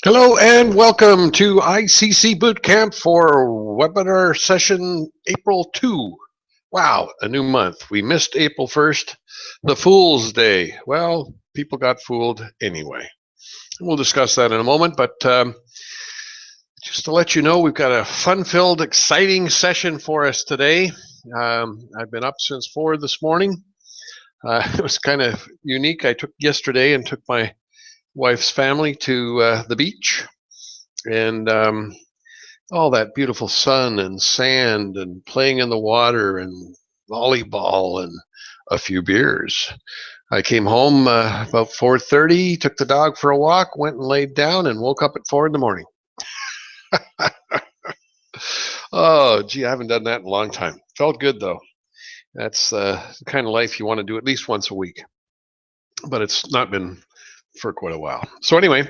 Hello and welcome to ICC Bootcamp for webinar session April 2. Wow, a new month. We missed April 1st, the Fool's Day. Well, people got fooled anyway. We'll discuss that in a moment, but just to let you know, we've got a fun-filled, exciting session for us today. I've been up since 4 this morning. It was kind of unique. I took yesterday and took my wife's family to the beach, and all that beautiful sun and sand and playing in the water and volleyball and a few beers. I came home about 4:30, took the dog for a walk, went and laid down, and woke up at 4 in the morning. Oh, gee, I haven't done that in a long time. Felt good though. That's the kind of life you want to do at least once a week, but it's not been for quite a while. So anyway,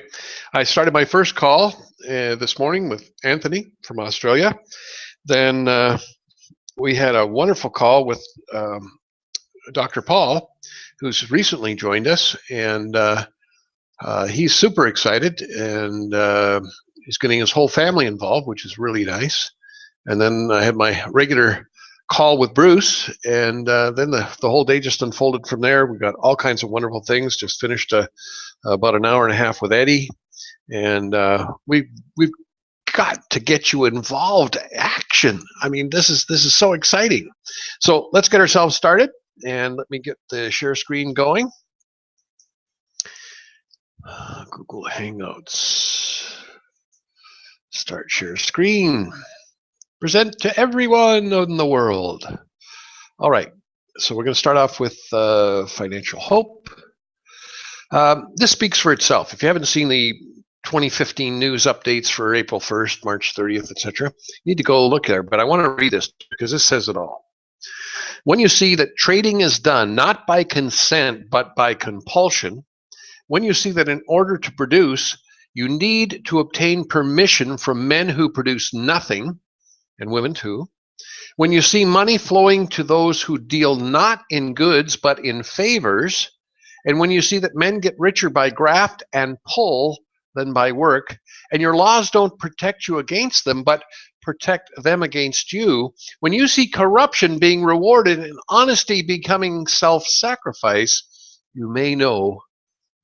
I started my first call this morning with Anthony from Australia. Then we had a wonderful call with Dr. Paul, who's recently joined us, and he's super excited, and he's getting his whole family involved, which is really nice. And then I had my regular call with Bruce, and then the whole day just unfolded from there. We got all kinds of wonderful things. Just finished about an hour and a half with Eddie, and we've got to get you involved. Action! I mean, this is so exciting. So let's get ourselves started, and let me get the share screen going. Google Hangouts. Start share screen. Present to everyone in the world. All right, so we're going to start off with financial hope. This speaks for itself. If you haven't seen the 2015 news updates for April 1st, March 30th, etc., you need to go look there. But I want to read this because this says it all. When you see that trading is done not by consent but by compulsion, when you see that in order to produce, you need to obtain permission from men who produce nothing, and women too. When you see money flowing to those who deal not in goods but in favors, and when you see that men get richer by graft and pull than by work, and your laws don't protect you against them but protect them against you, when you see corruption being rewarded and honesty becoming self-sacrifice, you may know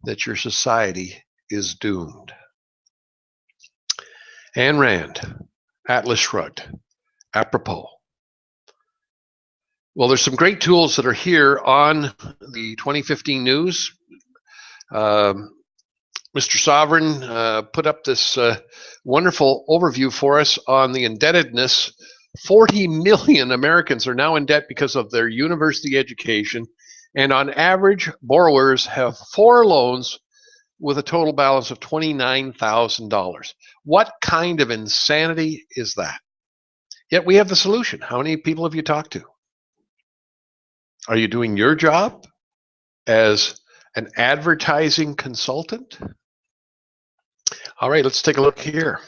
that your society is doomed. Ayn Rand, Atlas Shrugged. Apropos. Well, there's some great tools that are here on the 2015 news. Mr. Sovereign put up this wonderful overview for us on the indebtedness. 40 million Americans are now in debt because of their university education, and on average, borrowers have 4 loans with a total balance of $29,000. What kind of insanity is that? Yet we have the solution. How many people have you talked to? Are you doing your job as an advertising consultant? All right, let's take a look here.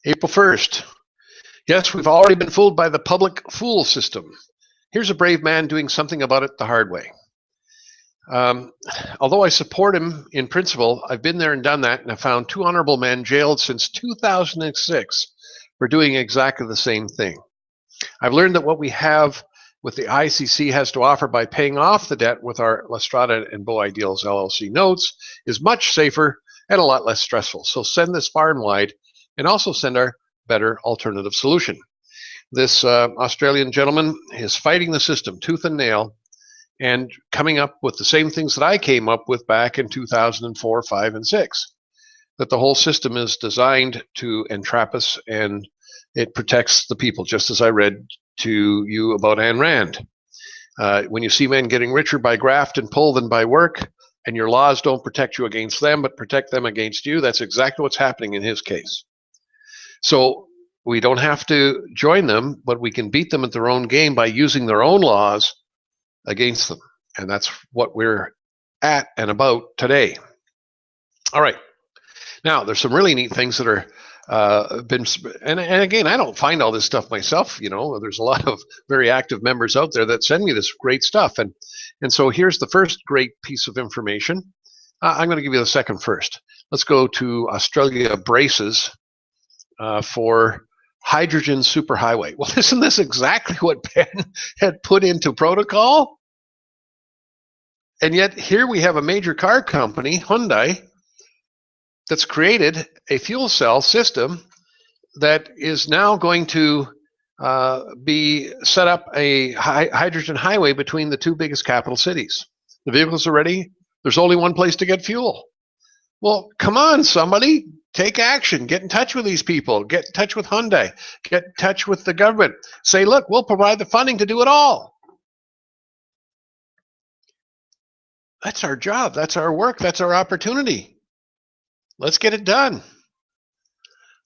April 1st. Yes, we've already been fooled by the public fool system. Here's a brave man doing something about it the hard way. Although I support him in principle, I've been there and done that, and I found 2 honorable men jailed since 2006 for doing exactly the same thing. I've learned that what we have with the ICC has to offer by paying off the debt with our Lastrada and Bow Ideals LLC notes is much safer and a lot less stressful. So send this far and wide, and also send our better alternative solution. This Australian gentleman is fighting the system tooth and nail and coming up with the same things that I came up with back in 2004, 5, and 6. That the whole system is designed to entrap us, and it protects the people, just as I read to you about Ayn Rand. When you see men getting richer by graft and pull than by work, and your laws don't protect you against them but protect them against you, that's exactly what's happening in his case. So we don't have to join them, but we can beat them at their own game by using their own laws against them. And that's what we're at and about today. All right. Now, there's some really neat things that are and again, I don't find all this stuff myself. You know, there's a lot of very active members out there that send me this great stuff. And so here's the first great piece of information. I'm going to give you the second first. Let's go to Australia braces for hydrogen superhighway. Well, isn't this exactly what Ben had put into protocol? And yet here we have a major car company, Hyundai, that's created a fuel cell system that is now going to be set up a hydrogen highway between the two biggest capital cities. The vehicles are ready. There's only one place to get fuel. Well, come on, somebody, take action. Get in touch with these people. Get in touch with Hyundai. Get in touch with the government. Say, look, we'll provide the funding to do it all. That's our job. That's our work. That's our opportunity. Let's get it done.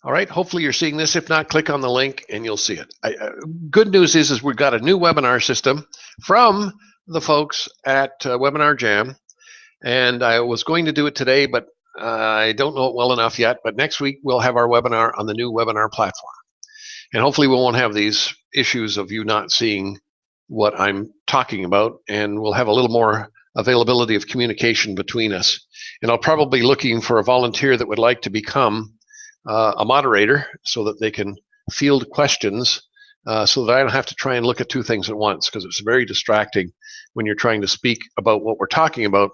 All right, hopefully you're seeing this. If not, click on the link and you'll see it. Good news is we've got a new webinar system from the folks at Webinar Jam. And I was going to do it today, but I don't know it well enough yet. But next week, we'll have our webinar on the new webinar platform. And hopefully we won't have these issues of you not seeing what I'm talking about. And we'll have a little more availability of communication between us. And I'll probably be looking for a volunteer that would like to become a moderator so that they can field questions so that I don't have to try and look at two things at once, because it's very distracting when you're trying to speak about what we're talking about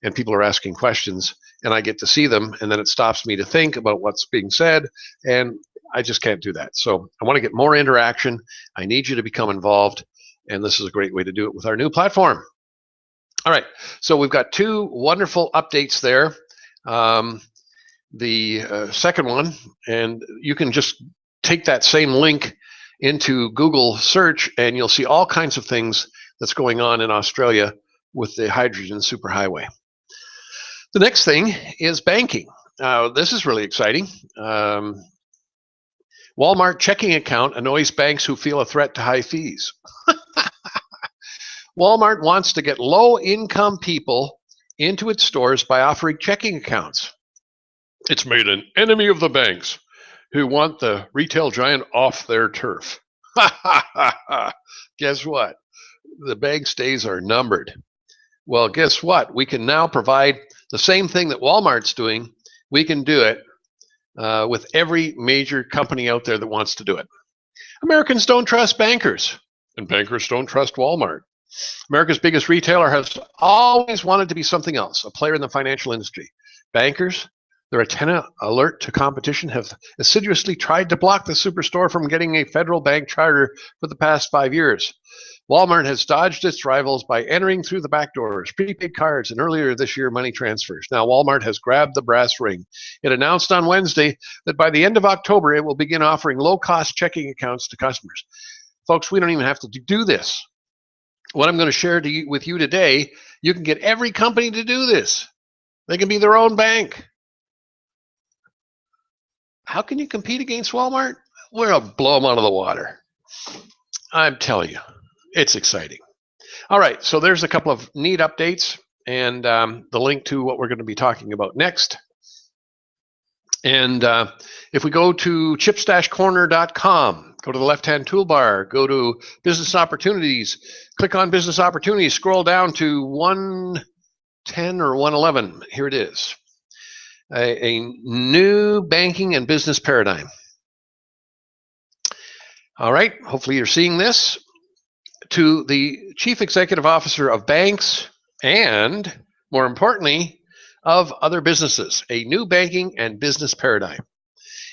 and people are asking questions and I get to see them, and then it stops me to think about what's being said, and I just can't do that. So I want to get more interaction. I need you to become involved, and this is a great way to do it with our new platform. All right, so we've got two wonderful updates there. The second one, and you can just take that same link into Google search and you'll see all kinds of things that's going on in Australia with the hydrogen superhighway. The next thing is banking. This is really exciting. Walmart checking account annoys banks who feel a threat to high fees. Walmart wants to get low-income people into its stores by offering checking accounts. It's made an enemy of the banks who want the retail giant off their turf. Guess what? The bank's days are numbered. Well, guess what? We can now provide the same thing that Walmart's doing. We can do it with every major company out there that wants to do it. Americans don't trust bankers, and bankers don't trust Walmart. America's biggest retailer has always wanted to be something else, a player in the financial industry. Bankers, their antenna alert to competition, have assiduously tried to block the superstore from getting a federal bank charter for the past 5 years. Walmart has dodged its rivals by entering through the back doors, prepaid cards, and earlier this year, money transfers. Now, Walmart has grabbed the brass ring. It announced on Wednesday that by the end of October, it will begin offering low-cost checking accounts to customers. Folks, we don't even have to do this. What I'm going to share with you today, you can get every company to do this. They can be their own bank. How can you compete against Walmart? We're going to blow them out of the water. I'm telling you, it's exciting. All right, so there's a couple of neat updates and the link to what we're going to be talking about next. And if we go to chipstashcorner.com, go to the left-hand toolbar, go to Business Opportunities, click on Business Opportunities, scroll down to 110 or 111. Here it is. A new banking and business paradigm. All right, hopefully you're seeing this. To the Chief Executive Officer of banks and, more importantly, of other businesses, a new banking and business paradigm.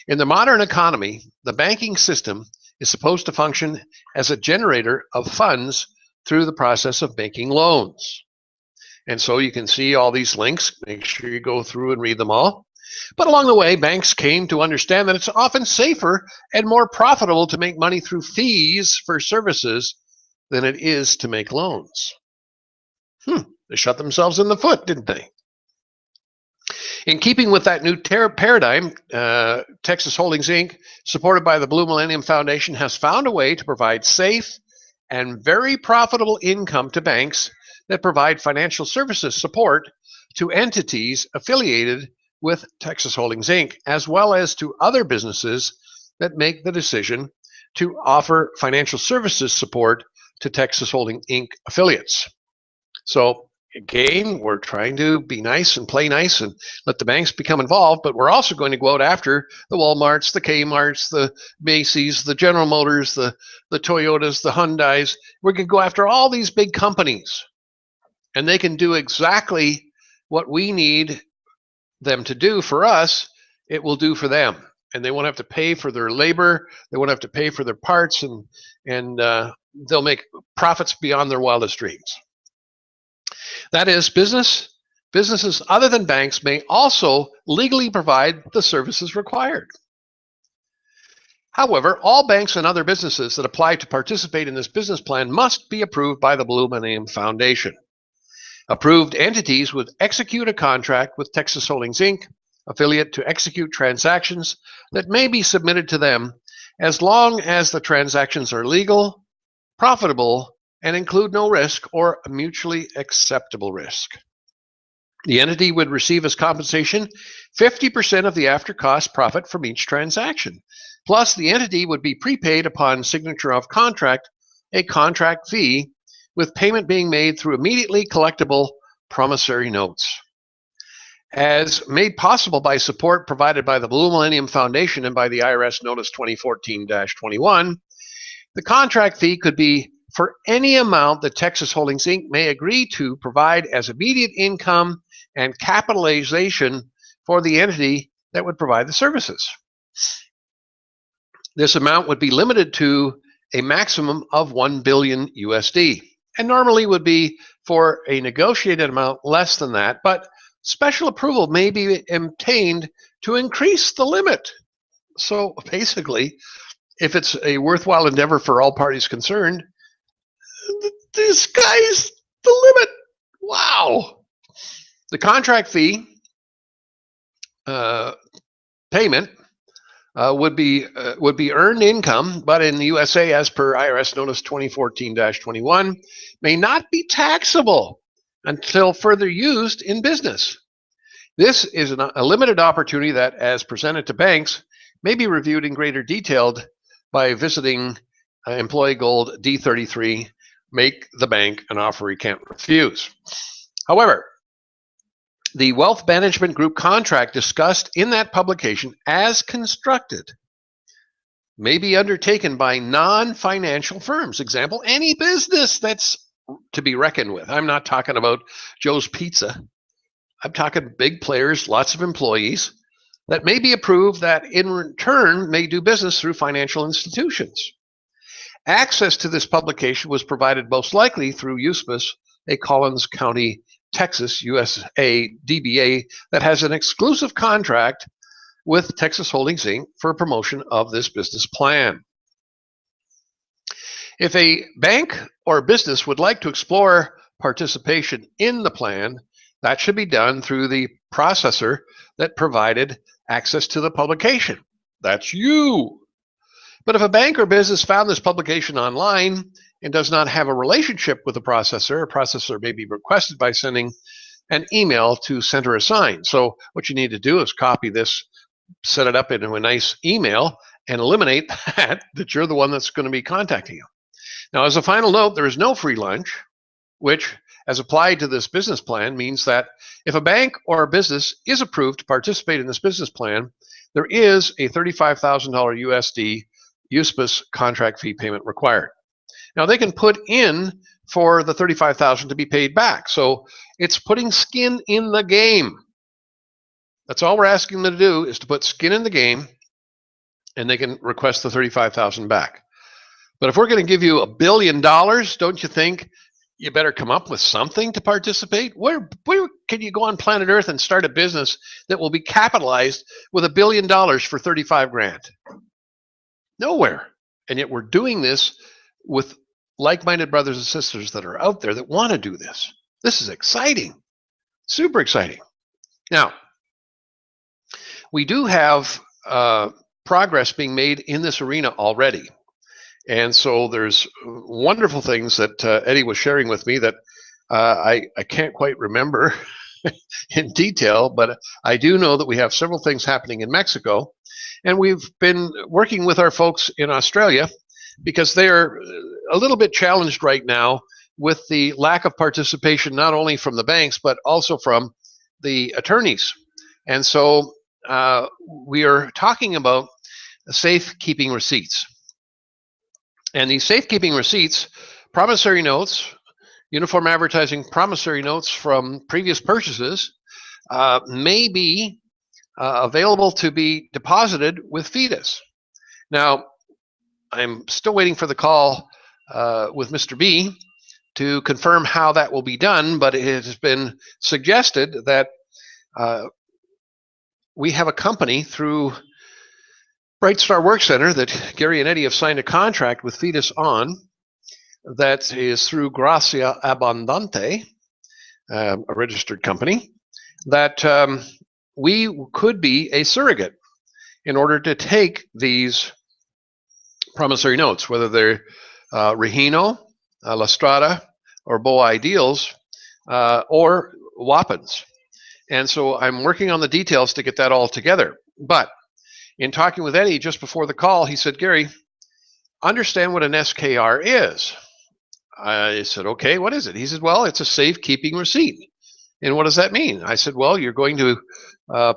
In the modern economy, the banking system is supposed to function as a generator of funds through the process of making loans. And so you can see all these links. Make sure you go through and read them all. But along the way, banks came to understand that it's often safer and more profitable to make money through fees for services than it is to make loans. They shot themselves in the foot, didn't they? In keeping with that new paradigm, Texas Holdings, Inc., supported by the Blue Millennium Foundation, has found a way to provide safe and very profitable income to banks that provide financial services support to entities affiliated with Texas Holdings, Inc., as well as to other businesses that make the decision to offer financial services support to Texas Holdings, Inc. affiliates. So Again, we're trying to be nice and play nice and let the banks become involved, but we're also going to go out after the Walmarts, the Kmarts, the Macy's, the General Motors, the Toyotas, the Hyundais. We're going to go after all these big companies, and they can do exactly what we need them to do for us. It will do for them, and they won't have to pay for their labor. They won't have to pay for their parts, and they'll make profits beyond their wildest dreams. That is, businesses other than banks may also legally provide the services required. However, all banks and other businesses that apply to participate in this business plan must be approved by the Blue Millennium Foundation. Approved entities would execute a contract with Texas Holdings, Inc., affiliate, to execute transactions that may be submitted to them as long as the transactions are legal, profitable, and include no risk or a mutually acceptable risk. The entity would receive as compensation 50% of the after-cost profit from each transaction. Plus, the entity would be prepaid upon signature of contract, a contract fee, with payment being made through immediately collectible promissory notes. As made possible by support provided by the Blue Millennium Foundation and by the IRS Notice 2014-21, the contract fee could be for any amount that Texas Holdings, Inc. may agree to provide as immediate income and capitalization for the entity that would provide the services. This amount would be limited to a maximum of $1 billion USD, and normally would be for a negotiated amount less than that, but special approval may be obtained to increase the limit. So basically, if it's a worthwhile endeavor for all parties concerned, the sky's the limit. Wow. The contract fee payment would be earned income, but in the USA, as per IRS Notice 2014-21, may not be taxable until further used in business. This is a limited opportunity that, as presented to banks, may be reviewed in greater detail by visiting Employee Gold D33, Make the Bank an Offer You Can't Refuse. However, the Wealth Management Group contract discussed in that publication as constructed may be undertaken by non-financial firms. Example, any business that's to be reckoned with. I'm not talking about Joe's Pizza. I'm talking big players, lots of employees, that may be approved that in return may do business through financial institutions. Access to this publication was provided most likely through USPIS, a Collins County, Texas, USA DBA that has an exclusive contract with Texas Holdings, Inc. for promotion of this business plan. If a bank or business would like to explore participation in the plan, that should be done through the processor that provided access to the publication. That's you. But if a bank or business found this publication online and does not have a relationship with the processor, a processor may be requested by sending an email to Center Assign. So what you need to do is copy this, set it up into a nice email, and eliminate that you're the one that's going to be contacting you. Now, as a final note, there is no free lunch, which, as applied to this business plan, means that if a bank or a business is approved to participate in this business plan, there is a $35,000 USD USPIS contract fee payment required. Now, they can put in for the $35,000 to be paid back. So it's putting skin in the game. That's all we're asking them to do, is to put skin in the game, and they can request the $35,000 back. But if we're going to give you $1 billion, don't you think you better come up with something to participate? Where can you go on planet Earth and start a business that will be capitalized with $1 billion for 35 grand? Nowhere. And yet we're doing this with like-minded brothers and sisters that are out there that want to do this. This is exciting. Super exciting. Now, we do have progress being made in this arena already. And so there's wonderful things that Eddie was sharing with me that I can't quite remember in detail, but I do know that we have several things happening in Mexico. And we've been working with our folks in Australia because they're a little bit challenged right now with the lack of participation, not only from the banks, but also from the attorneys. And so we are talking about safekeeping receipts. And these safekeeping receipts, promissory notes, uniform advertising promissory notes from previous purchases may be available to be deposited with FIDUS. Now, I'm still waiting for the call with Mr. B to confirm how that will be done, but it has been suggested that we have a company through Bright Star Work Center that Gary and Eddie have signed a contract with FIDUS on, that is through Gracia Abundante, a registered company, that we could be a surrogate in order to take these promissory notes, whether they're Regino, La Strada, or Boa Ideals, or Wappens. And so I'm working on the details to get that all together. But in talking with Eddie just before the call, he said, Gary, understand what an SKR is. I said, okay, what is it? He said, well, it's a safekeeping receipt. And what does that mean? I said, well, you're going to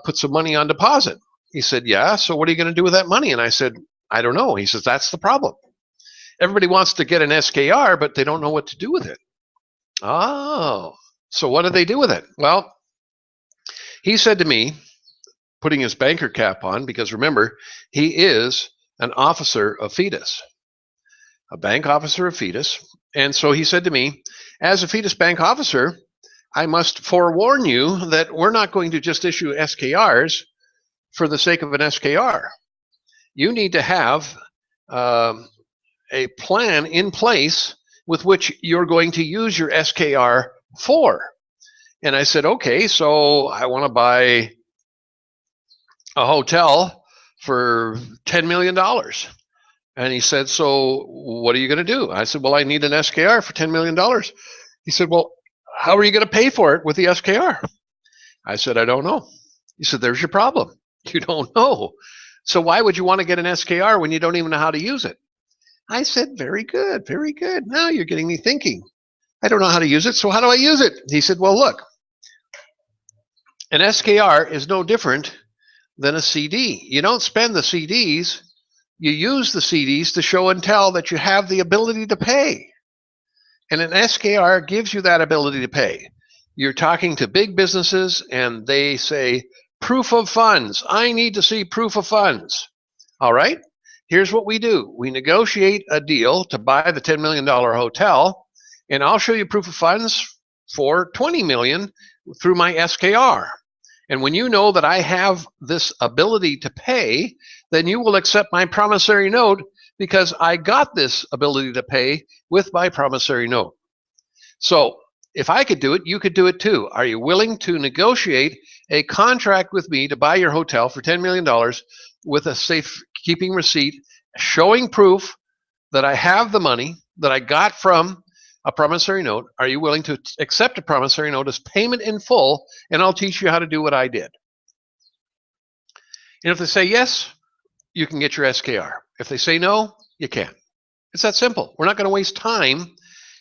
put some money on deposit. He said, yeah, so what are you going to do with that money? And I said, I don't know. He says, that's the problem. Everybody wants to get an SKR, but they don't know what to do with it. Oh, so what do they do with it? Well, he said to me, putting his banker cap on, because remember, he is an officer of FIDUS, a bank officer of FIDUS. And so he said to me, as a FIDUS bank officer, I must forewarn you that we're not going to just issue SKRs for the sake of an SKR. You need to have a plan in place with which you're going to use your SKR for. And I said, okay, so I want to buy a hotel for $10 million. And he said, so what are you going to do? I said, well, I need an SKR for $10 million. He said, well, how are you going to pay for it with the SKR? I said, I don't know. He said, there's your problem. You don't know. So why would you want to get an SKR when you don't even know how to use it? I said, very good, very good. Now you're getting me thinking. I don't know how to use it, so how do I use it? He said, well, look, an SKR is no different than a CD. You don't spend the CDs, you use the CDs to show and tell that you have the ability to pay. And an SKR gives you that ability to pay. You're talking to big businesses and they say, proof of funds. I need to see proof of funds. All right, here's what we do. We negotiate a deal to buy the $10 million hotel, and I'll show you proof of funds for $20 million through my SKR. And when you know that I have this ability to pay, then you will accept my promissory note because I got this ability to pay with my promissory note. So if I could do it, you could do it too. Are you willing to negotiate a contract with me to buy your hotel for $10 million with a safekeeping receipt showing proof that I have the money that I got from a promissory note? Are you willing to accept a promissory note as payment in full, and I'll teach you how to do what I did? And if they say yes, you can get your SKR. If they say no, you can't. It's that simple. We're not going to waste time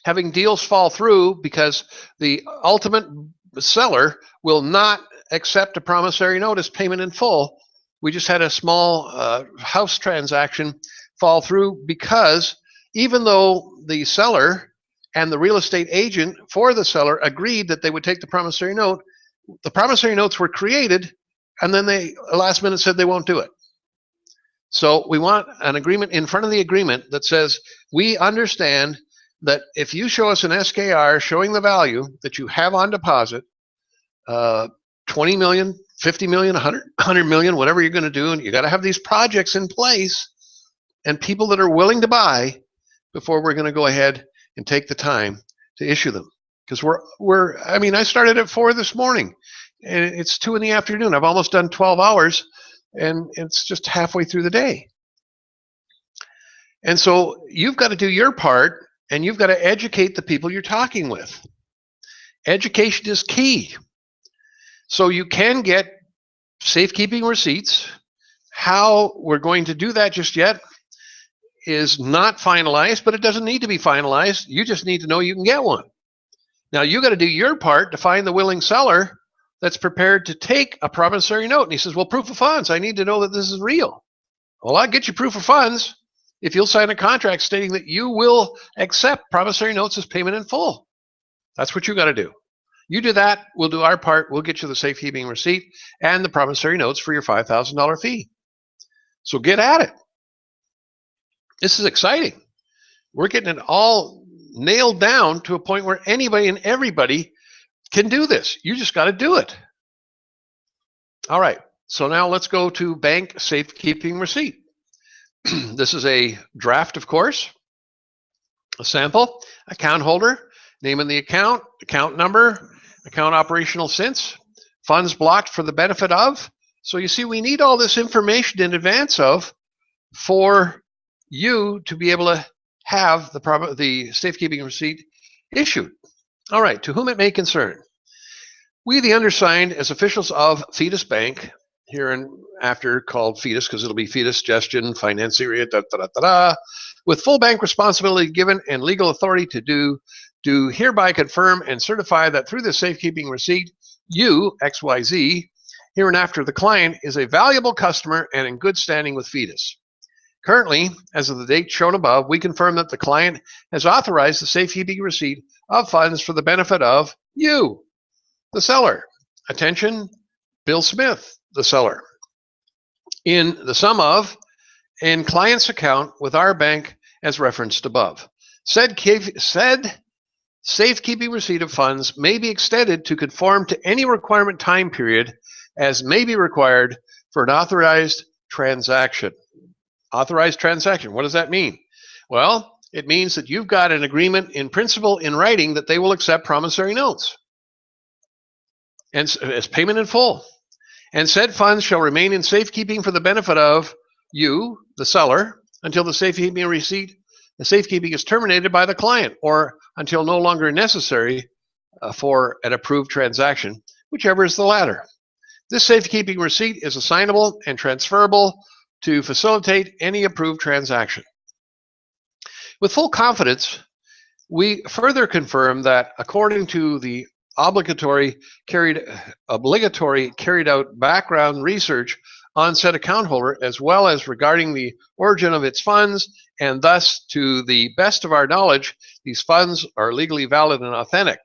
having deals fall through because the ultimate seller will not accept a promissory note as payment in full. We just had a small house transaction fall through because even though the seller and the real estate agent for the seller agreed that they would take the promissory note, the promissory notes were created and then they last minute said they won't do it. So we want an agreement in front of the agreement that says we understand that if you show us an SKR showing the value that you have on deposit, 20 million, 50 million, 100 million, whatever you're going to do, and you got to have these projects in place and people that are willing to buy before we're going to go ahead and take the time to issue them. Because I started at 4 this morning and it's 2 in the afternoon. I've almost done 12 hours and it's just halfway through the day. And so you've got to do your part and you've got to educate the people you're talking with. Education is key. So you can get safekeeping receipts. How we're going to do that just yet, is not finalized, but it doesn't need to be finalized. You just need to know you can get one. Now you got to do your part to find the willing seller that's prepared to take a promissory note. And he says, well, proof of funds. I need to know that this is real. Well, I'll get you proof of funds if you'll sign a contract stating that you will accept promissory notes as payment in full. That's what you got to do. You do that, we'll do our part. We'll get you the safekeeping receipt and the promissory notes for your $5,000 fee. So get at it. This is exciting. We're getting it all nailed down to a point where anybody and everybody can do this. You just got to do it. All right. So now let's go to bank safekeeping receipt. This is a draft, of course, a sample, account holder, name in the account, account number, account operational since, funds blocked for the benefit of. So you see, we need all this information in advance of for you to be able to have the safekeeping receipt issued. All right, to whom it may concern. We, the undersigned, as officials of Fetus Bank, here and after called Fetus because it'll be Fetus Gestion Financiera, with full bank responsibility given and legal authority to do hereby confirm and certify that through the safekeeping receipt, you, XYZ, hereinafter the client, is a valuable customer and in good standing with Fetus. Currently, as of the date shown above, we confirm that the client has authorized the safekeeping receipt of funds for the benefit of you, the seller. Attention, Bill Smith, the seller. In the sum of, in client's account with our bank as referenced above. Said safekeeping receipt of funds may be extended to conform to any requirement time period as may be required for an authorized transaction. Authorized transaction, what does that mean? Well, it means that you've got an agreement in principle in writing that they will accept promissory notes and as payment in full. And said funds shall remain in safekeeping for the benefit of you, the seller, until the safekeeping receipt, the safekeeping is terminated by the client or until no longer necessary for an approved transaction, whichever is the latter. This safekeeping receipt is assignable and transferable to facilitate any approved transaction. With full confidence, we further confirm that according to the obligatory carried out background research on said account holder, as well as regarding the origin of its funds, and thus to the best of our knowledge, these funds are legally valid and authentic,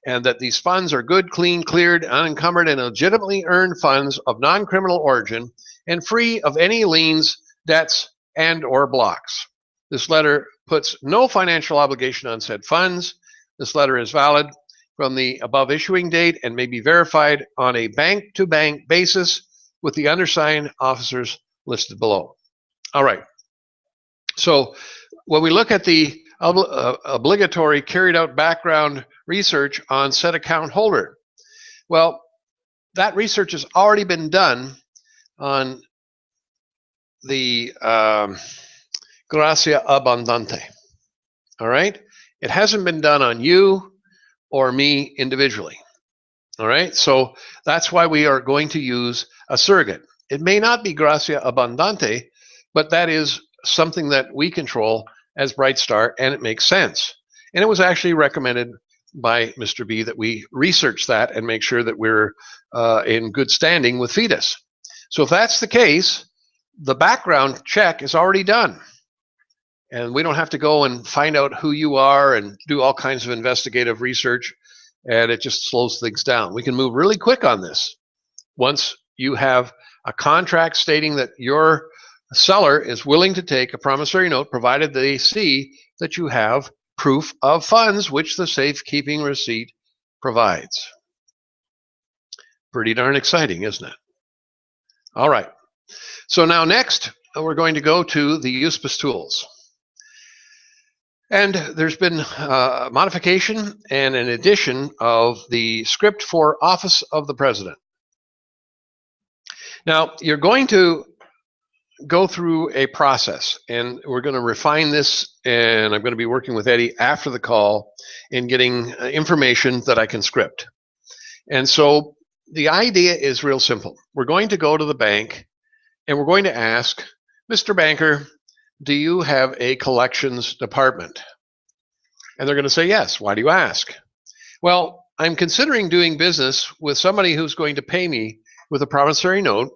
and that these funds are good, clean, cleared, unencumbered, and legitimately earned funds of non-criminal origin and free of any liens, debts, and or blocks. This letter puts no financial obligation on said funds. This letter is valid from the above issuing date and may be verified on a bank-to-bank basis with the undersigned officers listed below. All right. So when we look at the obligatory carried out background research on said account holder, well, that research has already been done on the Gracia Abundante. All right? It hasn't been done on you or me individually. All right? So that's why we are going to use a surrogate. It may not be Gracia Abundante, but that is something that we control as Brightstar, and it makes sense. And it was actually recommended by Mr. B that we research that and make sure that we're in good standing with Fetus. So if that's the case, the background check is already done. And we don't have to go and find out who you are and do all kinds of investigative research, and it just slows things down. We can move really quick on this. Once you have a contract stating that your seller is willing to take a promissory note, provided they see that you have proof of funds, which the safekeeping receipt provides. Pretty darn exciting, isn't it? All right. So now next, we're going to go to the USPIS tools. And there's been modification and an addition of the script for Office of the President. Now, you're going to go through a process, and we're going to refine this, and I'm going to be working with Eddie after the call in getting information that I can script. And so the idea is real simple. We're going to go to the bank, and we're going to ask, Mr. Banker, do you have a collections department? And they're going to say yes. Why do you ask? Well, I'm considering doing business with somebody who's going to pay me with a promissory note,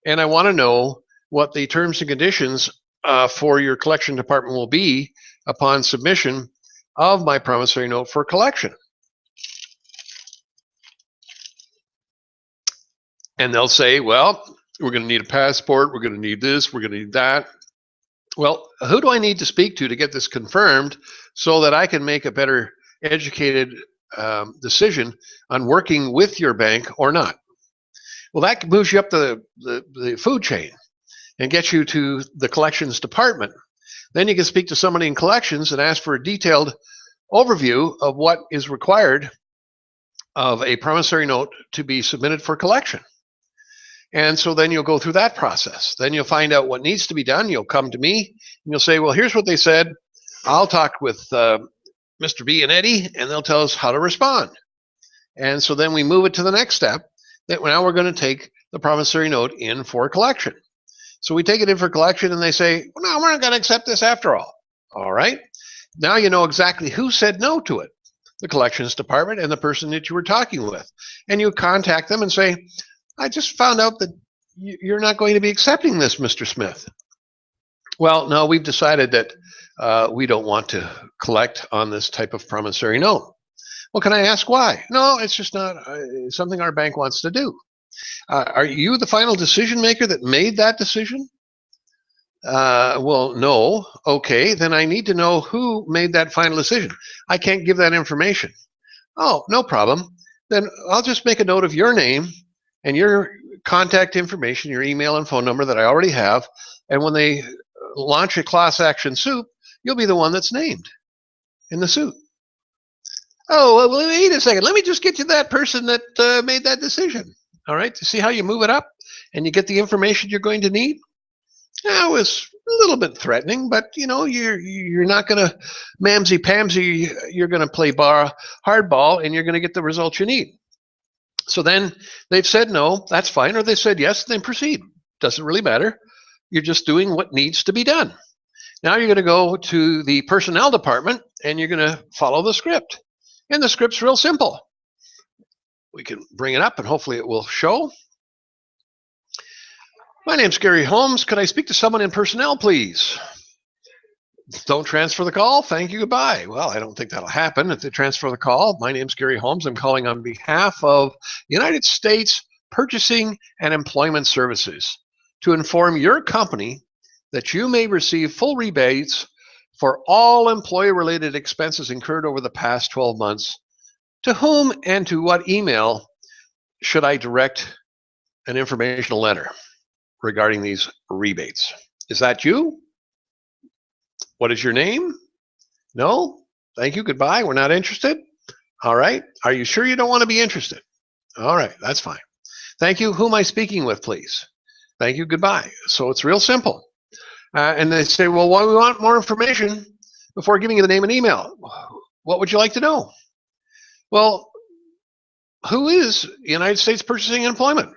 and I want to know what the terms and conditions for your collection department will be upon submission of my promissory note for collection. And they'll say, well, we're going to need a passport, we're going to need this, we're going to need that. Well, who do I need to speak to get this confirmed so that I can make a better educated decision on working with your bank or not? Well, that moves you up the food chain and gets you to the collections department. Then you can speak to somebody in collections and ask for a detailed overview of what is required of a promissory note to be submitted for collection. And so then you'll go through that process. Then you'll find out what needs to be done. You'll come to me and you'll say, well, here's what they said. I'll talk with Mr. B and Eddie, and they'll tell us how to respond. And so then we move it to the next step, that now we're going to take the promissory note in for collection. So we take it in for collection, and they say, well, no, we're not going to accept this after all. All right. Now you know exactly who said no to it, the collections department and the person that you were talking with. And you contact them and say, I just found out that you're not going to be accepting this, Mr. Smith. Well, no, we've decided that we don't want to collect on this type of promissory note. Well, can I ask why? No, it's just not something our bank wants to do. Are you the final decision maker that made that decision? Well, no. Okay, then I need to know who made that final decision. I can't give that information. Oh, no problem. Then I'll just make a note of your name and your contact information, your email and phone number that I already have. And when they launch a class action suit, you'll be the one that's named in the suit. Oh, well, wait a second. Let me just get you that person that made that decision. All right. To see how you move it up and you get the information you're going to need. That was a little bit threatening, but you know, you're not going to mamsy-pamsy. You're going to play hardball, and you're going to get the results you need. So then they've said no, that's fine, or they said yes, then proceed. Doesn't really matter. You're just doing what needs to be done. Now you're going to go to the personnel department, and you're going to follow the script. And the script's real simple. We can bring it up, and hopefully it will show. My name's Gary Holmes. Could I speak to someone in personnel, please? Don't transfer the call. Thank you. Goodbye. Well, I don't think that'll happen if they transfer the call. My name's Gary Holmes. I'm calling on behalf of United States Purchasing and Employment Services to inform your company that you may receive full rebates for all employee-related expenses incurred over the past 12 months. To whom and to what email should I direct an informational letter regarding these rebates? Is that you? What is your name? No? Thank you. Goodbye. We're not interested. All right. Are you sure you don't want to be interested? All right. That's fine. Thank you. Who am I speaking with, please? Thank you. Goodbye. So it's real simple. And they say, well, we want more information before giving you the name and email. What would you like to know? Well, who is United States Purchasing and Employment?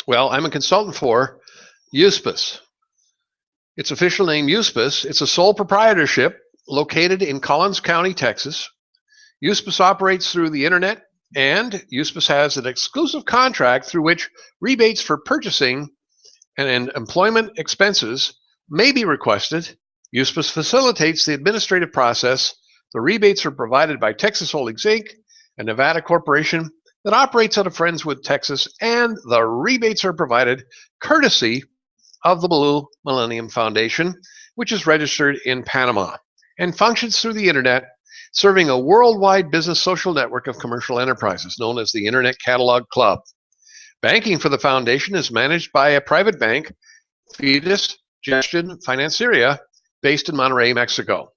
Well, I'm a consultant for USPIS. Its official name, USPIS. It's a sole proprietorship located in Collins County, Texas. USPIS operates through the internet, and USPIS has an exclusive contract through which rebates for purchasing and employment expenses may be requested. USPIS facilitates the administrative process. The rebates are provided by Texas Holdings, Inc., a Nevada corporation that operates out of Friendswood, Texas, and the rebates are provided courtesy of the Blue Millennium Foundation, which is registered in Panama and functions through the internet, serving a worldwide business social network of commercial enterprises known as the Internet Catalog Club. Banking for the foundation is managed by a private bank, Fides Gestion Financiera, based in Monterrey, Mexico.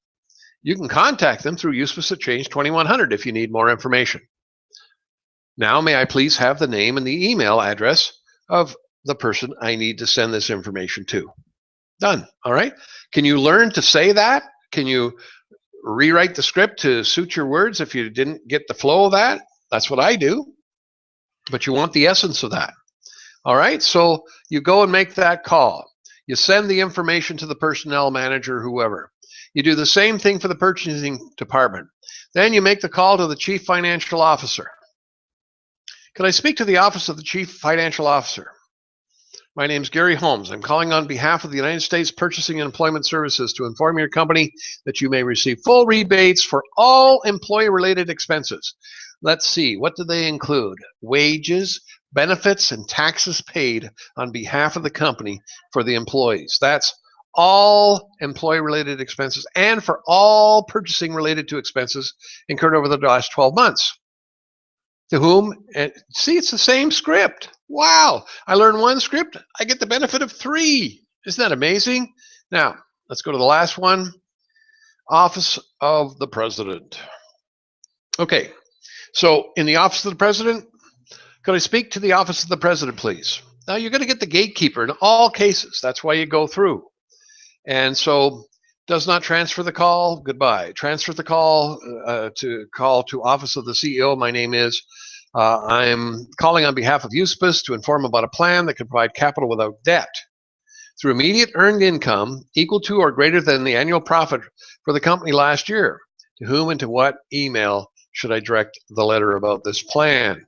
You can contact them through USPIS Exchange 2100 if you need more information. Now, may I please have the name and the email address of the person I need to send this information to? Done. All right. Can you learn to say that? Can you rewrite the script to suit your words if you didn't get the flow of that? That's what I do. But you want the essence of that. All right. So you go and make that call. You send the information to the personnel manager, whoever. You do the same thing for the purchasing department. Then you make the call to the chief financial officer. Could I speak to the office of the chief financial officer? My name is Gary Holmes. I'm calling on behalf of the United States Purchasing and Employment Services to inform your company that you may receive full rebates for all employee-related expenses. Let's see, what do they include? Wages, benefits, and taxes paid on behalf of the company for the employees. That's all employee-related expenses and for all purchasing related to expenses incurred over the last 12 months. To whom, see, it's the same script. Wow, I learn one script, I get the benefit of 3. Isn't that amazing? Now, let's go to the last one. Office of the President. Okay, so in the Office of the President, could I speak to the Office of the President, please? Now, you're going to get the gatekeeper in all cases. That's why you go through. And so, does not transfer the call, goodbye. Transfer the call to Office of the CEO. My name is. I'm calling on behalf of USPIS to inform about a plan that can provide capital without debt through immediate earned income equal to or greater than the annual profit for the company last year. To whom and to what email should I direct the letter about this plan?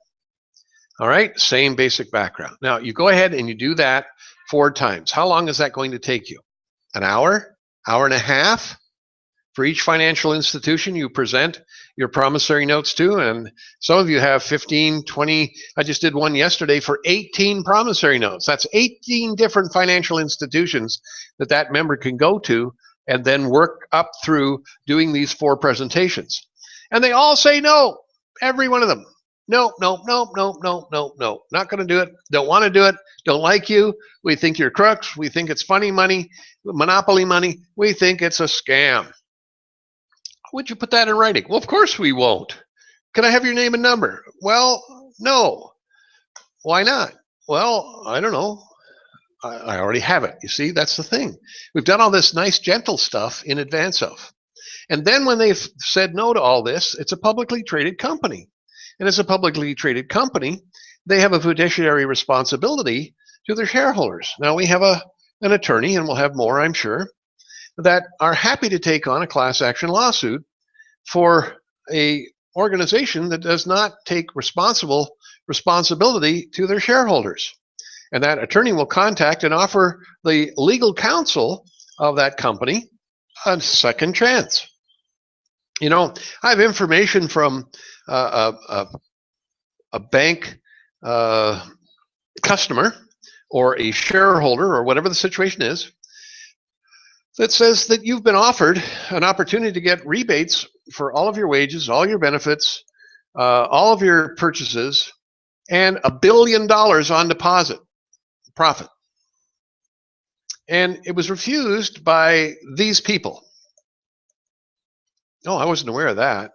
All right, same basic background. Now, you go ahead and you do that 4 times. How long is that going to take you? An hour? Hour and a half? For each financial institution you present your promissory notes to, and some of you have 15, 20, I just did one yesterday for 18 promissory notes. That's 18 different financial institutions that member can go to and then work up through doing these 4 presentations. And they all say no, every one of them. No, no, no, no, no, no, no. Not going to do it. Don't want to do it. Don't like you. We think you're crooks. We think it's funny money, monopoly money. We think it's a scam. Would you put that in writing? Well, of course we won't. Can I have your name and number? Well, no. Why not? Well, I don't know. I already have it. You see, that's the thing. We've done all this nice, gentle stuff in advance of. And then when they've said no to all this, it's a publicly traded company. And as a publicly traded company, they have a fiduciary responsibility to their shareholders. Now, we have an attorney, and we'll have more, I'm sure, that are happy to take on a class action lawsuit for a organization that does not take responsibility to their shareholders. And that attorney will contact and offer the legal counsel of that company a second chance. You know, I have information from a bank customer or a shareholder or whatever the situation is that says that you've been offered an opportunity to get rebates for all of your wages, all your benefits, all of your purchases, and $1 billion on deposit profit. And it was refused by these people. Oh, I wasn't aware of that.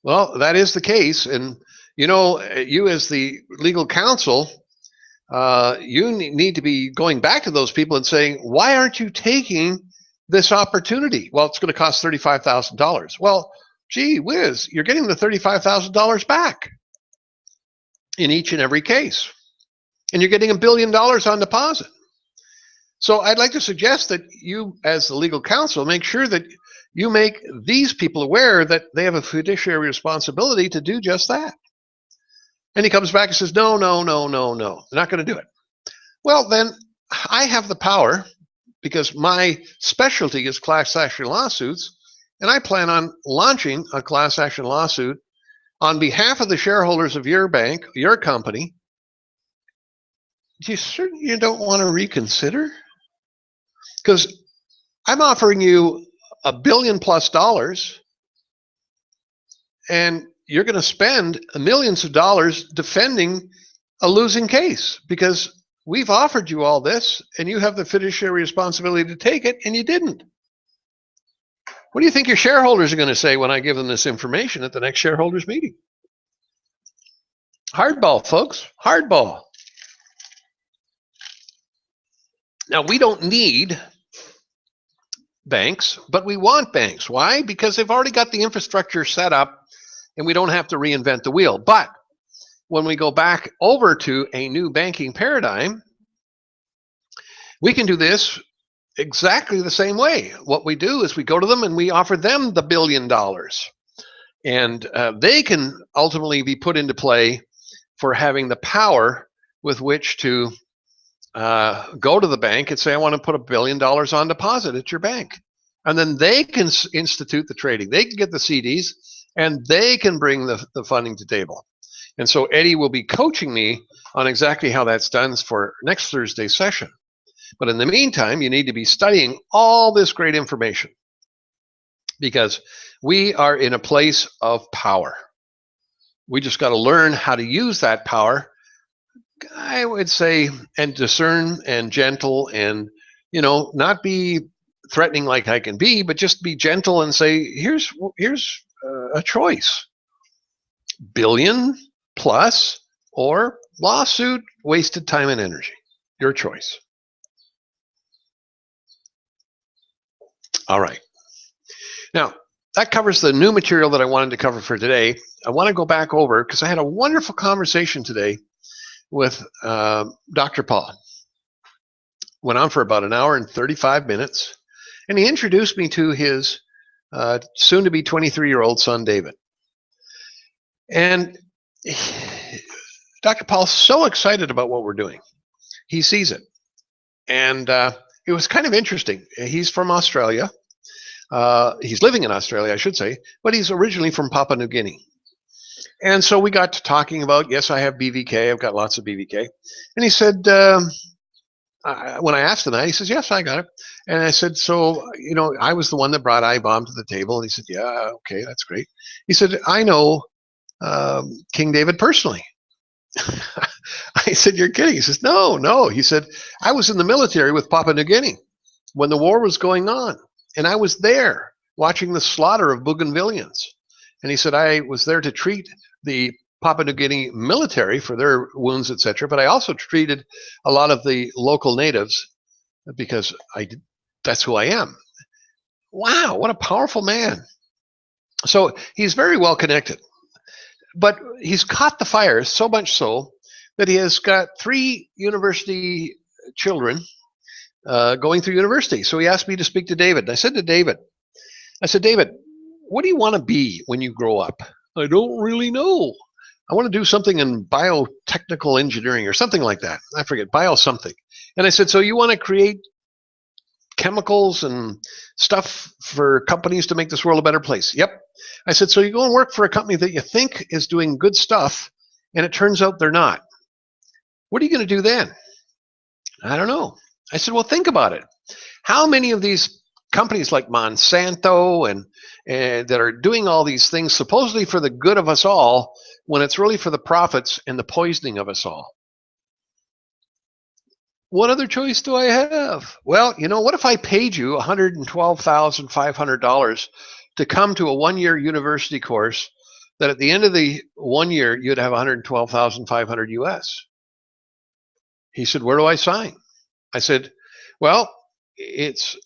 Well, that is the case. And, you know, you as the legal counsel, you need to be going back to those people and saying, why aren't you taking this opportunity? Well, it's going to cost $35,000. Well, gee whiz, you're getting the $35,000 back in each and every case. And you're getting $1 billion on deposit. So I'd like to suggest that you, as the legal counsel, make sure that you make these people aware that they have a fiduciary responsibility to do just that. And he comes back and says, no, no, no, no, no, they're not going to do it. Well, then I have the power, because my specialty is class action lawsuits, and I plan on launching a class action lawsuit on behalf of the shareholders of your bank, your company. You don't want to reconsider? Because I'm offering you $1 billion plus, and you're going to spend millions of dollars defending a losing case because we've offered you all this and you have the fiduciary responsibility to take it and you didn't. What do you think your shareholders are going to say when I give them this information at the next shareholders meeting? Hardball, folks, hardball. Now, we don't need banks, but we want banks. Why? Because they've already got the infrastructure set up and we don't have to reinvent the wheel. But when we go back over to a new banking paradigm, We can do this exactly the same way. What we do is we go to them and we offer them the $1 billion. And they can ultimately be put into play for having the power with which to go to the bank and say, I want to put $1 billion on deposit at your bank. And then they can institute the trading. They can get the CDs and they can bring the funding to table. And so Eddie will be coaching me on exactly how that's done for next Thursday's session. But in the meantime, you need to be studying all this great information because we are in a place of power. We just got to learn how to use that power, I would say, and discern and gentle and, not be threatening like I can be, but just be gentle and say, here's a choice. Billion plus or lawsuit, wasted time and energy. Your choice. All right. Now, that covers the new material that I wanted to cover for today. I want to go back over because I had a wonderful conversation today with Dr. Paul. Went on for about 1 hour and 35 minutes, and he introduced me to his soon-to-be 23-year-old son, David. And Dr. Paul's so excited about what we're doing. He sees it. And it was kind of interesting. He's from Australia. He's living in Australia, I should say, but he's originally from Papua New Guinea. And so we got to talking about, yes, I have BVK. I've got lots of BVK. And he said, when I asked him that, he says, yes, I got it. And I said, so, I was the one that brought I-Bomb to the table. And he said, yeah, okay, that's great. He said, I know King David personally. I said, you're kidding. He says, no. He said, I was in the military with Papua New Guinea when the war was going on. And I was there watching the slaughter of Bougainvilleans. And he said, I was there to treat the Papua New Guinea military for their wounds, etc. But I also treated a lot of the local natives because that's who I am. Wow, what a powerful man. So he's very well connected. But he's caught the fire so much so that he has got 3 university children going through university. So he asked me to speak to David. And I said, David, what do you want to be when you grow up? I don't really know. I want to do something in biotechnical engineering or something like that. I forget, bio something. And I said, so you want to create chemicals and stuff for companies to make this world a better place? Yep. I said, so you go and work for a company that you think is doing good stuff, and it turns out they're not. What are you going to do then? I don't know. I said, well, think about it. How many of these companies like Monsanto and that are doing all these things supposedly for the good of us all, when it's really for the profits and the poisoning of us all? What other choice do I have? Well, what if I paid you $112,500 to come to a 1-year university course that at the end of the 1 year, you'd have $112,500 US? He said, where do I sign? I said, well, it's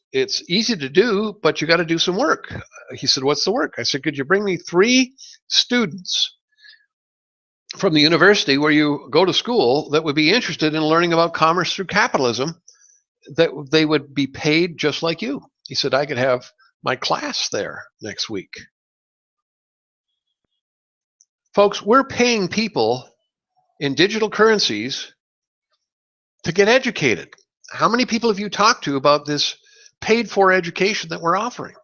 easy to do, but you got to do some work. He said, what's the work? I said, could you bring me 3 students from the university where you go to school that would be interested in learning about commerce through capitalism, that they would be paid just like you? He said, I could have my class there next week. Folks, we're paying people in digital currencies to get educated. How many people have you talked to about this paid for education that we're offering?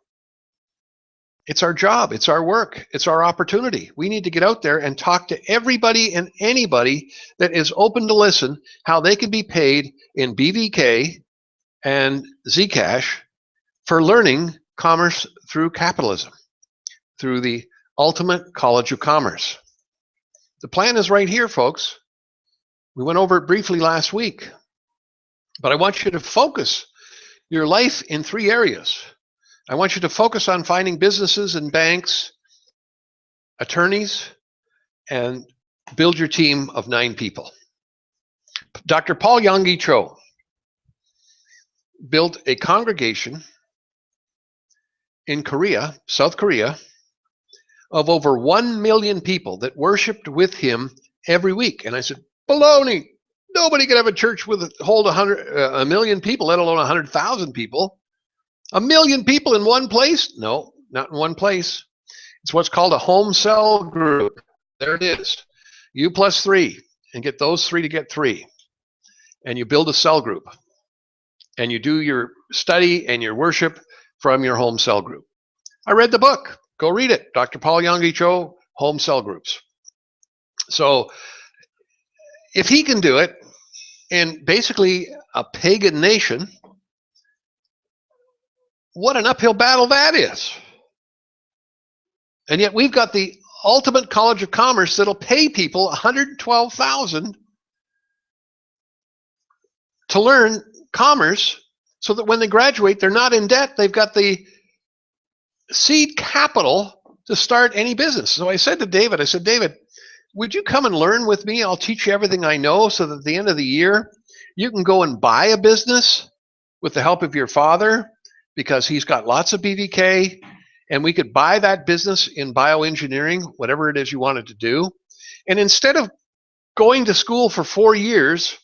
It's our job. It's our work. It's our opportunity. We need to get out there and talk to everybody and anybody that is open to listen how they can be paid in BVK and Zcash for learning commerce through capitalism, through the Ultimate College of Commerce. The plan is right here, folks. We went over it briefly last week, but I want you to focus your life in 3 areas. I want you to focus on finding businesses and banks, attorneys, and build your team of 9 people. Dr. Paul Yonggi Cho built a congregation in Korea, South Korea, of over 1 million people that worshiped with him every week. And I said, baloney. Nobody could have a church with hold a million people, let alone 100,000 people. A million people in one place? No, not in one place. It's what's called a home cell group. There it is. You plus 3, and get those 3 to get 3. And you build a cell group. And you do your study and your worship from your home cell group. I read the book. Go read it. Dr. Paul Yonggi Cho, Home Cell Groups. So if he can do it in basically a pagan nation, what an uphill battle that is. And yet we've got the ultimate College of Commerce that'll pay people $112,000 to learn commerce so that when they graduate, they're not in debt. They've got the seed capital to start any business. So I said to David, David, would you come and learn with me? I'll teach you everything I know so that at the end of the year, you can go and buy a business with the help of your father because he's got lots of BVK, and we could buy that business in bioengineering, whatever it is you wanted to do. And instead of going to school for 4 years,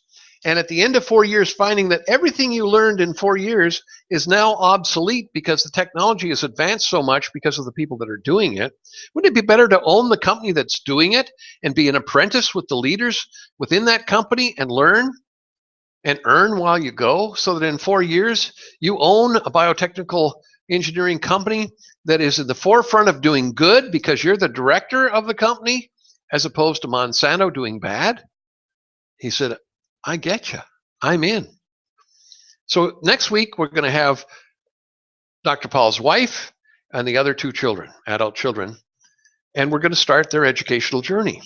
and at the end of 4 years finding that everything you learned in 4 years is now obsolete because the technology has advanced so much because of the people that are doing it, wouldn't it be better to own the company that's doing it and be an apprentice with the leaders within that company and learn and earn while you go, so that in 4 years you own a biotechnical engineering company that is in the forefront of doing good because you're the director of the company as opposed to Monsanto doing bad? He said, I get you. I'm in. So next week, we're going to have Dr. Paul's wife and the other 2 children, adult children, and we're going to start their educational journey.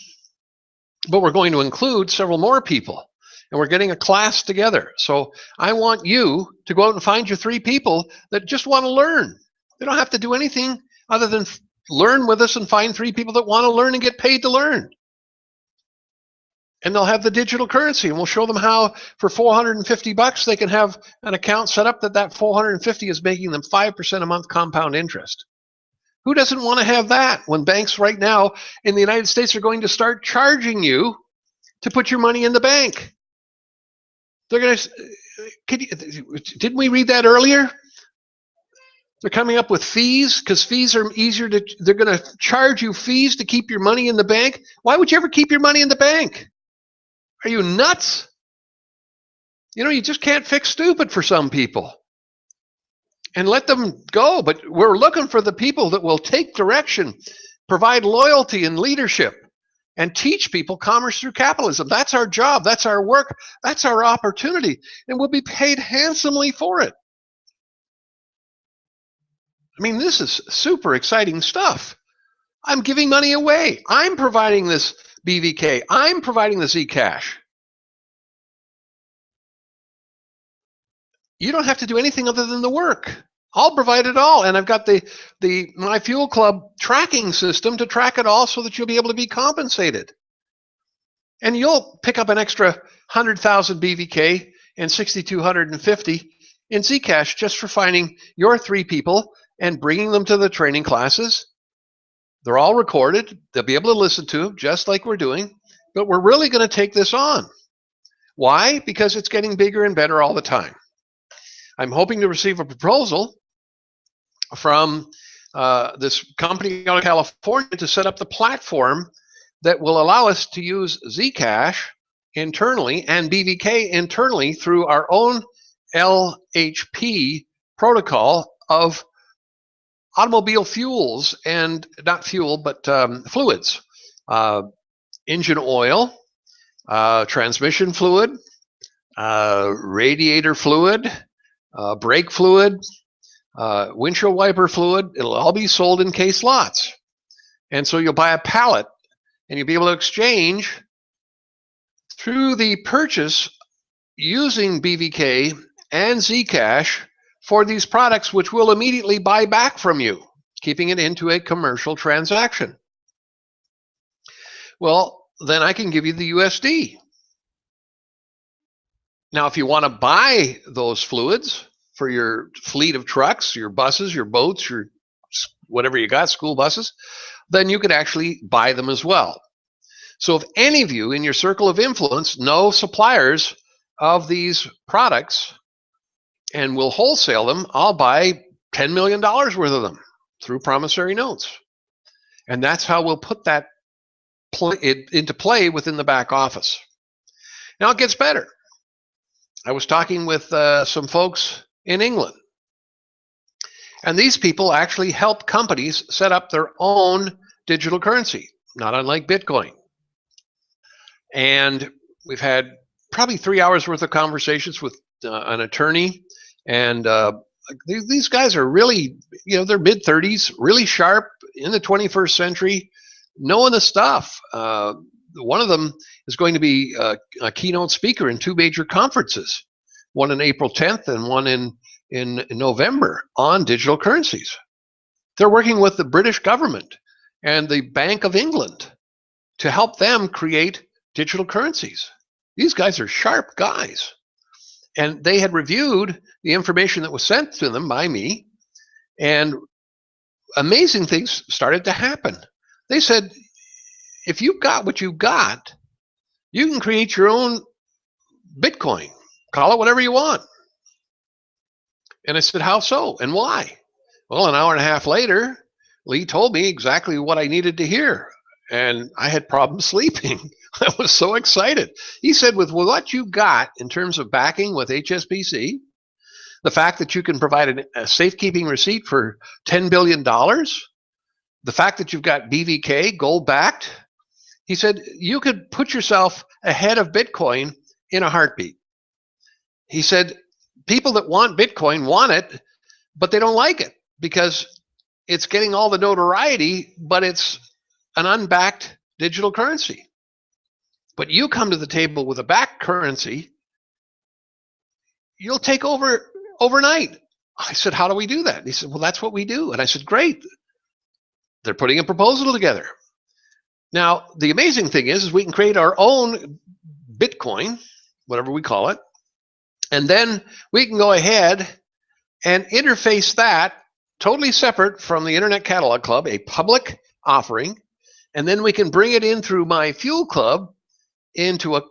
But we're going to include several more people, and we're getting a class together. So I want you to go out and find your 3 people that just want to learn. They don't have to do anything other than learn with us and find 3 people that want to learn and get paid to learn. And they'll have the digital currency, and we'll show them how for $450 they can have an account set up that $450 is making them 5% a month compound interest. Who doesn't want to have that when banks right now in the United States are going to start charging you to put your money in the bank? They're going to, didn't we read that earlier? They're coming up with fees because fees are easier to, they're going to charge you fees to keep your money in the bank. Why would you ever keep your money in the bank? Are you nuts? You know, you just can't fix stupid for some people. And let them go. But we're looking for the people that will take direction, provide loyalty and leadership, and teach people commerce through capitalism. That's our job. That's our work. That's our opportunity. And we'll be paid handsomely for it. I mean, this is super exciting stuff. I'm giving money away. I'm providing this BVK. I'm providing the Zcash. You don't have to do anything other than the work. I'll provide it all. And I've got the My Fuel Club tracking system to track it all so that you'll be able to be compensated. And you'll pick up an extra 100,000 BVK and 6,250 in Zcash just for finding your 3 people and bringing them to the training classes. They're all recorded. They'll be able to listen to them just like we're doing. But we're really going to take this on. Why? Because it's getting bigger and better all the time. I'm hoping to receive a proposal from this company out of California to set up the platform that will allow us to use Zcash internally and BVK internally through our own LHP protocol of automobile fuels and not fuel, but fluids, engine oil, transmission fluid, radiator fluid, brake fluid, windshield wiper fluid. It'll all be sold in case lots. And so you'll buy a pallet and you'll be able to exchange through the purchase using BVK and Zcash for these products, which we'll immediately buy back from you, keeping it into a commercial transaction. Well, then I can give you the USD. Now, if you want to buy those fluids for your fleet of trucks, your buses, your boats, your whatever you got, school buses, then you could actually buy them as well. So if any of you in your circle of influence know suppliers of these products and will wholesale them, I'll buy $10 million worth of them through promissory notes. And that's how we'll put that into play within the back office. Now it gets better. I was talking with some folks in England, and these people actually help companies set up their own digital currency, not unlike Bitcoin. And we've had probably 3 hours worth of conversations with an attorney, and these guys are really, they're mid-30s, really sharp, in the 21st century, knowing the stuff. One of them is going to be a keynote speaker in 2 major conferences, one on April 10th and one in November on digital currencies. They're working with the British government and the Bank of England to help them create digital currencies. These guys are sharp guys. And they had reviewed the information that was sent to them by me, and amazing things started to happen. They said, if you've got what you've got, you can create your own Bitcoin. Call it whatever you want. And I said, how so and why? Well, an hour and a half later, Lee told me exactly what I needed to hear. And I had problems sleeping. I was so excited. He said, with what you got in terms of backing with HSBC, the fact that you can provide a safekeeping receipt for $10 billion, the fact that you've got BVK, gold backed, he said, you could put yourself ahead of Bitcoin in a heartbeat. He said, people that want Bitcoin want it, but they don't like it because it's getting all the notoriety, but it's an unbacked digital currency. But you come to the table with a backed currency, you'll take over overnight. I said, how do we do that? And he said, well, that's what we do. And I said, great. They're putting a proposal together. Now, the amazing thing is we can create our own Bitcoin, whatever we call it, and then we can go ahead and interface that totally separate from the Internet Catalog Club, a public offering, and then we can bring it in through My Fuel Club into a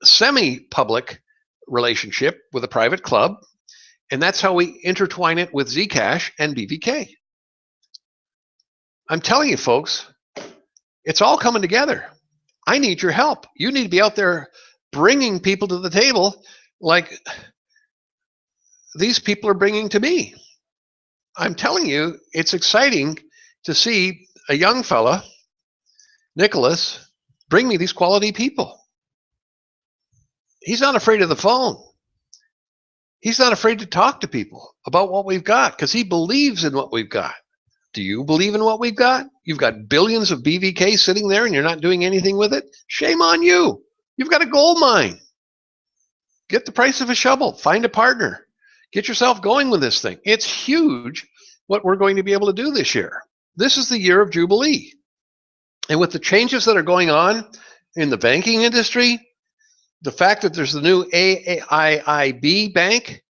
semi-public relationship with a private club, and that's how we intertwine it with Zcash and BVK. I'm telling you, folks, it's all coming together. I need your help. You need to be out there bringing people to the table like these people are bringing to me. I'm telling you, it's exciting to see a young fella, Nicholas, bring me these quality people. He's not afraid of the phone. He's not afraid to talk to people about what we've got because he believes in what we've got. Do you believe in what we've got? You've got billions of BVK sitting there and you're not doing anything with it? Shame on you. You've got a gold mine. Get the price of a shovel. Find a partner. Get yourself going with this thing. It's huge what we're going to be able to do this year. This is the year of Jubilee. And with the changes that are going on in the banking industry, the fact that there's the new AIIB Bank,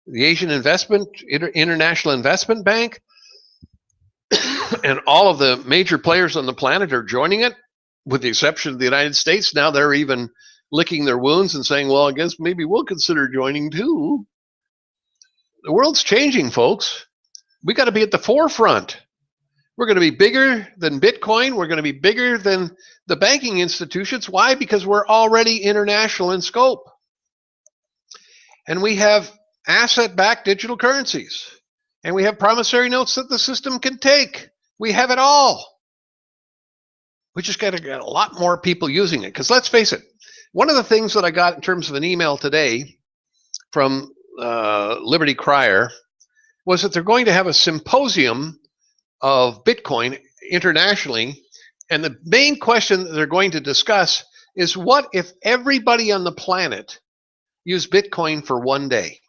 the Asian International Investment Bank, and all of the major players on the planet are joining it, with the exception of the United States. Now they're even licking their wounds and saying, well, I guess maybe we'll consider joining too. The world's changing, folks. We got to be at the forefront. We're going to be bigger than Bitcoin. We're going to be bigger than the banking institutions. Why? Because we're already international in scope. And we have asset-backed digital currencies. And we have promissory notes that the system can take. We have it all. We just got to get a lot more people using it. Because let's face it, one of the things that I got in terms of an email today from Liberty Crier was that they're going to have a symposium of Bitcoin internationally. And the main question that they're going to discuss is, what if everybody on the planet used Bitcoin for one day?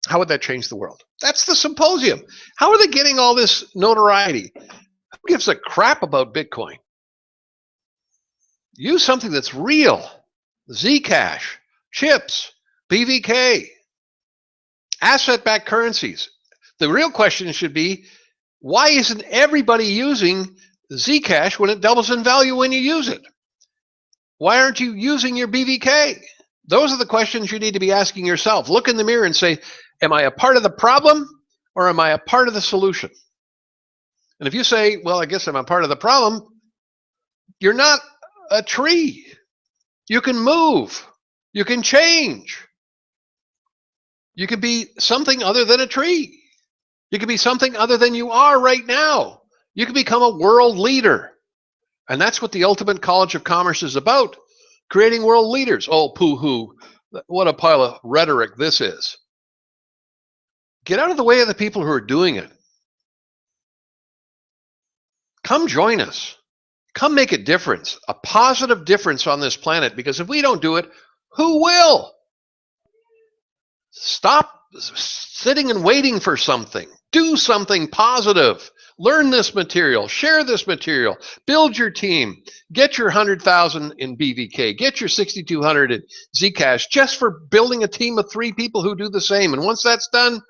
How would that change the world? That's the symposium. How are they getting all this notoriety? Who gives a crap about Bitcoin? Use something that's real. Zcash, chips, BVK, asset-backed currencies. The real question should be, why isn't everybody using Zcash when it doubles in value when you use it? Why aren't you using your BVK? Those are the questions you need to be asking yourself. Look in the mirror and say, am I a part of the problem or am I a part of the solution? And if you say, well, I guess I'm a part of the problem, you're not a tree. You can move. You can change. You can be something other than a tree. You can be something other than you are right now. You can become a world leader. And that's what the Ultimate College of Commerce is about, creating world leaders. Oh, poo-hoo, what a pile of rhetoric this is. Get out of the way of the people who are doing it. Come join us. Come make a difference, a positive difference on this planet, because if we don't do it, who will? Stop sitting and waiting for something. Do something positive. Learn this material. Share this material. Build your team. Get your 100,000 in BVK. Get your 6,200 in Zcash just for building a team of 3 people who do the same. And once that's done,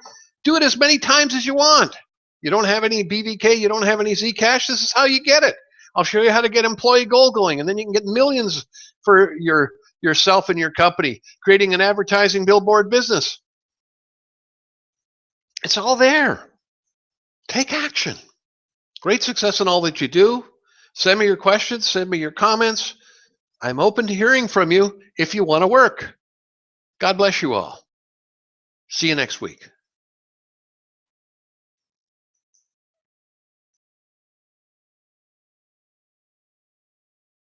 do it as many times as you want. You don't have any BVK, you don't have any Zcash, this is how you get it. I'll show you how to get employee goal going, and then you can get millions for yourself and your company, creating an advertising billboard business. It's all there. Take action. Great success in all that you do. Send me your questions, send me your comments. I'm open to hearing from you if you want to work. God bless you all. See you next week.